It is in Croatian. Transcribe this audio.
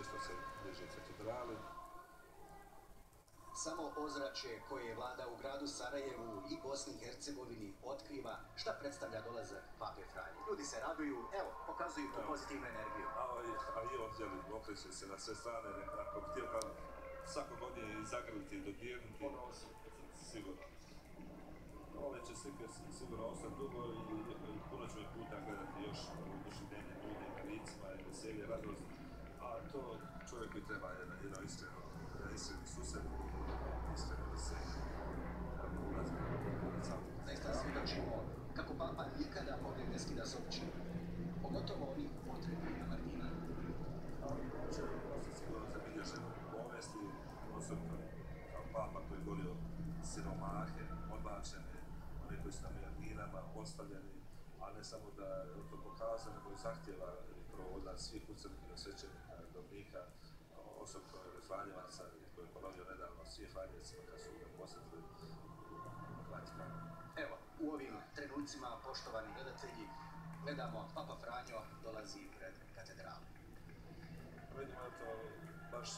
raduje što se bliže katedrali. Samo ozračje koje vlada u gradu Sarajevu i Bosni i Hercegovini otkriva šta predstavlja dolazak Pape Franje. Ljudi se raduju, evo, pokazuju tu pozitivnu energiju. A i on želi, okreće se na sve strane, ako bi htio kao svako godine zagrliti i dodirnuti, sigurno. Ove će slike sigurno ostati dugo i puno ćemo puta gledati još oduševljenje ljudi na licima i veselje, radost. A to čovjek koji treba jedno iskreni sused, iskreno veselje. Zaista svjedočimo kako Papa nikada pogled ne skida s općina, pogotovo onih potrebnih na marginama. On će ostati sigurno zabilježen u povijesti, osobno kao Papa koji je volio siromahe, odbačene, oni koji su na marginama postavljeni, a ne samo da je to pokazano, nego i zahtjeva od nas svih u crkvi, svećenika, dobnika, osobno Franjevaca koji je ponovio nedavno svih Franjevcima kad su ga posjetili Vatikan. Evo, u ovim trenucima, poštovani gledatelji, gledamo Papa Franjo dolazi pred katedralu. Vidimo da to baš